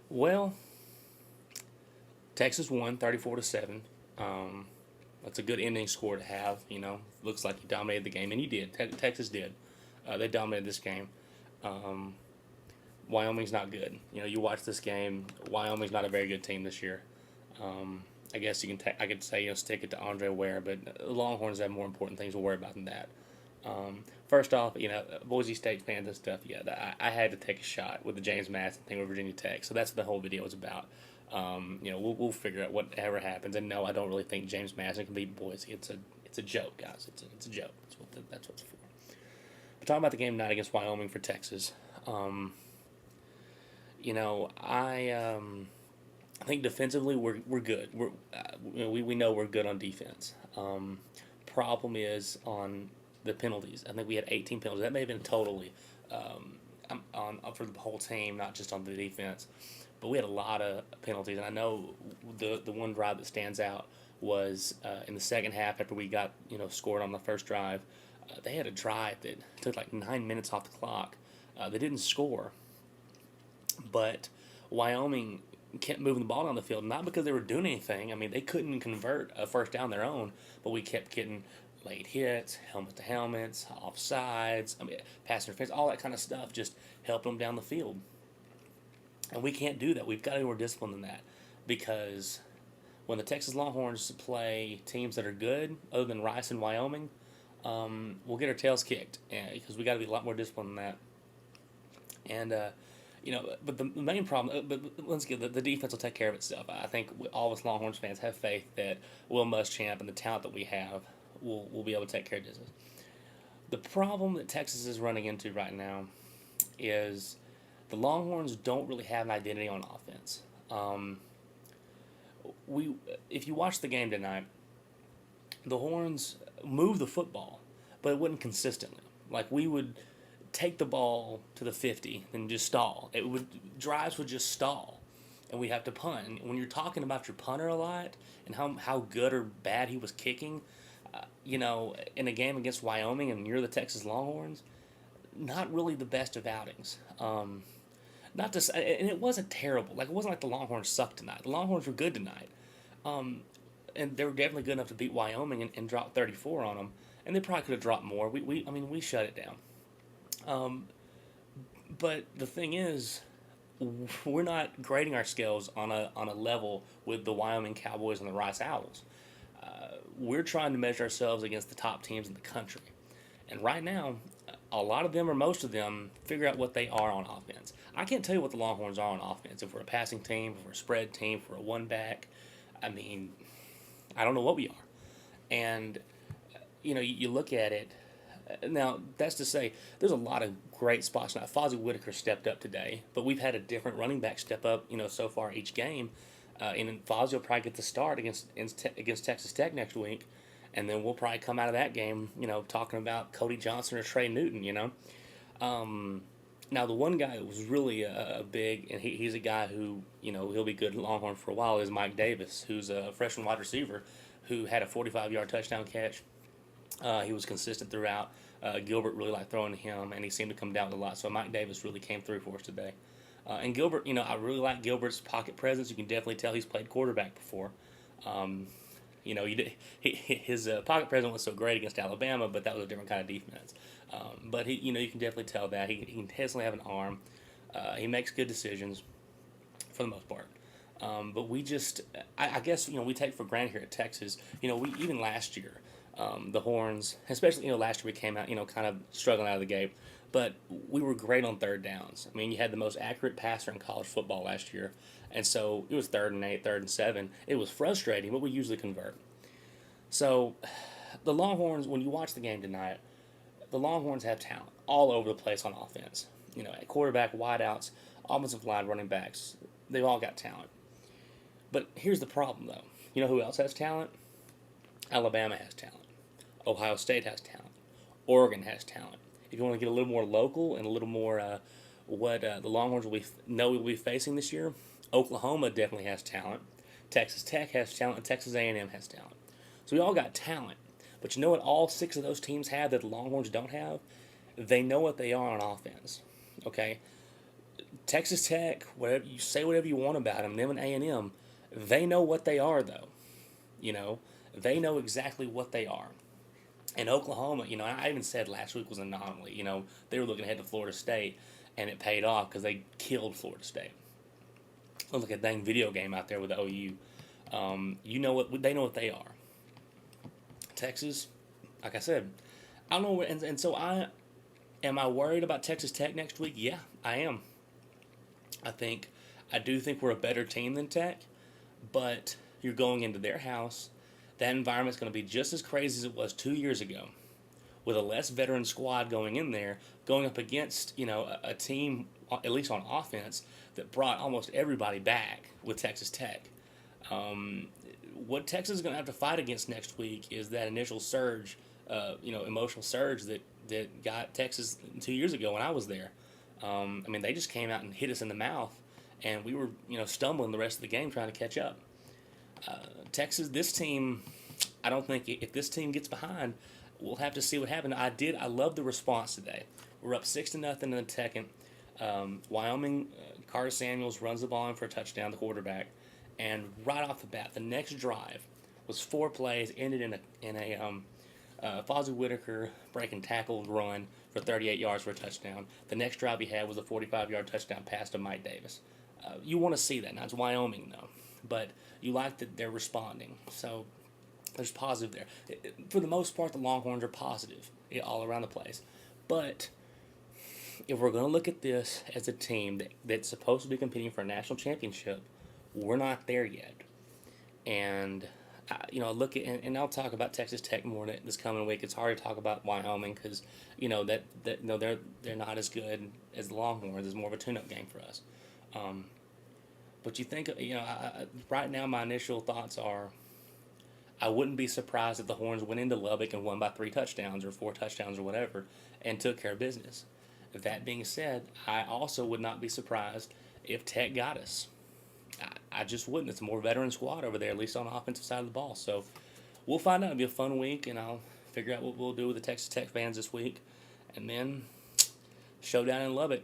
Well, Texas won 34-7. Um, that's a good ending score to have. Looks like you dominated the game, and you did. Texas did. They dominated this game. Um, Wyoming's not good. You watch this game. Wyoming's not a very good team this year. I guess I could say stick it to Andre Ware, but the Longhorns have more important things to worry about than that. First off, Boise State fans and stuff. Yeah, I had to take a shot with the James Madison thing with Virginia Tech, so that's what the whole video is about. We'll figure out whatever happens. And no, I don't really think James Madison can beat Boise. It's a joke, guys. It's a joke. That's what it's for. But talking about the game tonight against Wyoming for Texas, I think defensively we're good. We know we're good on defense. Problem is on the penalties. I think we had 18 penalties. That may have been totally for the whole team, not just on the defense. But we had a lot of penalties, and I know the one drive that stands out was in the second half after we got scored on the first drive. They had a drive that took like 9 minutes off the clock. They didn't score, but Wyoming kept moving the ball down the field, not because they were doing anything. I mean, they couldn't convert a first down their own, but we kept getting late hits, helmet to helmets, offsides, pass interference, all that kind of stuff, just helping them down the field. And we can't do that. We've got to be more disciplined than that, because when the Texas Longhorns play teams that are good, other than Rice and Wyoming, we'll get our tails kicked, because we got to be a lot more disciplined than that. And but the main problem, but once again, the defense will take care of itself. I think all of us Longhorns fans have faith that Will Muschamp and the talent that we have will be able to take care of business. The problem that Texas is running into right now is the Longhorns don't really have an identity on offense. If you watch the game tonight, the Horns move the football, but it wasn't consistently. Like, we would take the ball to the 50 and just stall. Drives would just stall, and we'd have to punt. And when you're talking about your punter a lot and how good or bad he was kicking, in a game against Wyoming and you're the Texas Longhorns, not really the best of outings. Not to say, and it wasn't terrible. Like, it wasn't like the Longhorns sucked tonight. The Longhorns were good tonight, and they were definitely good enough to beat Wyoming and drop 34 on them. And they probably could have dropped more. We shut it down. But the thing is, we're not grading our skills on a level with the Wyoming Cowboys and the Rice Owls. We're trying to measure ourselves against the top teams in the country, and right now, a lot of them or most of them figure out what they are on offense. I can't tell you what the Longhorns are on offense. If we're a passing team, if we're a spread team, if we're a one back, I don't know what we are. And you look at it. Now, that's to say, there's a lot of great spots now. Fozzie Whitaker stepped up today, but we've had a different running back step up, so far each game. And Fozzie will probably get the start against Texas Tech next week, and then we'll probably come out of that game, talking about Cody Johnson or Trey Newton, Now, the one guy that was really a big, and he's a guy who, he'll be good at Longhorn for a while, is Mike Davis, who's a freshman wide receiver who had a 45-yard touchdown catch. He was consistent throughout. Gilbert really liked throwing to him, and he seemed to come down a lot. So Mike Davis really came through for us today. And Gilbert, I really like Gilbert's pocket presence. You can definitely tell he's played quarterback before. His pocket presence was so great against Alabama, but that was a different kind of defense. But you can definitely tell that he can definitely have an arm. He makes good decisions for the most part. But we just, I guess, we take for granted here at Texas. We even last year, the Horns, especially last year we came out kind of struggling out of the gate, but we were great on third downs. You had the most accurate passer in college football last year, and so it was 3rd and 8, 3rd and 7. It was frustrating, but we usually convert. So the Longhorns, when you watch the game tonight, the Longhorns have talent all over the place on offense. At quarterback, wideouts, offensive line, running backs, they've all got talent. But here's the problem, though. You know who else has talent? Alabama has talent. Ohio State has talent. Oregon has talent. If you want to get a little more local and a little more what the Longhorns will be facing this year, Oklahoma definitely has talent. Texas Tech has talent, and Texas A&M has talent. So we all got talent. But you know what all 6 of those teams have that the Longhorns don't have? They know what they are on offense. Okay? Texas Tech, whatever you say, whatever you want about them and A&M, they know what they are though. You know, they know exactly what they are. And Oklahoma, I even said last week was an anomaly. They were looking ahead to Florida State, and it paid off because they killed Florida State. Look like a dang video game out there with the OU. They know what they are. Texas, like I said, I don't know, and so am I worried about Texas Tech next week? Yeah, I am. I do think we're a better team than Tech, but you're going into their house. That environment's going to be just as crazy as it was 2 years ago, with a less veteran squad going in there, going up against a team, at least on offense, that brought almost everybody back with Texas Tech. What Texas is going to have to fight against next week is that initial surge, emotional surge that got Texas 2 years ago when I was there. They just came out and hit us in the mouth, and we were stumbling the rest of the game trying to catch up. Texas, this team, I don't think if this team gets behind, we'll have to see what happens. I love the response today. We're up 6-0 in the second. Wyoming, Carter Samuels runs the ball in for a touchdown, the quarterback, and right off the bat, the next drive was 4 plays, ended in a Fozzie Whitaker breaking tackle run for 38 yards for a touchdown. The next drive he had was a 45-yard touchdown pass to Mike Davis. You want to see that. Now, it's Wyoming, though. But you like that they're responding. So there's positive there. For the most part, the Longhorns are positive all around the place. But if we're going to look at this as a team that's supposed to be competing for a national championship, we're not there yet. And look at, and I'll talk about Texas Tech more this coming week. It's hard to talk about Wyoming because they're not as good as the Longhorns. It's more of a tune-up game for us. But you think right now my initial thoughts are, I wouldn't be surprised if the Horns went into Lubbock and won by 3 touchdowns or 4 touchdowns or whatever and took care of business. That being said, I also would not be surprised if Tech got us. I just wouldn't. It's a more veteran squad over there, at least on the offensive side of the ball. So we'll find out. It'll be a fun week, and I'll figure out what we'll do with the Texas Tech fans this week. And then showdown in Lubbock.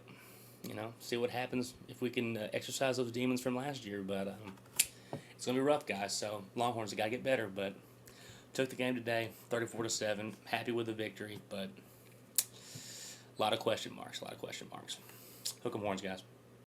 See what happens if we can exercise those demons from last year. But it's going to be rough, guys. So Longhorns have got to get better. But took the game today, 34-7. Happy with the victory, but a lot of question marks. Hook 'em horns, guys.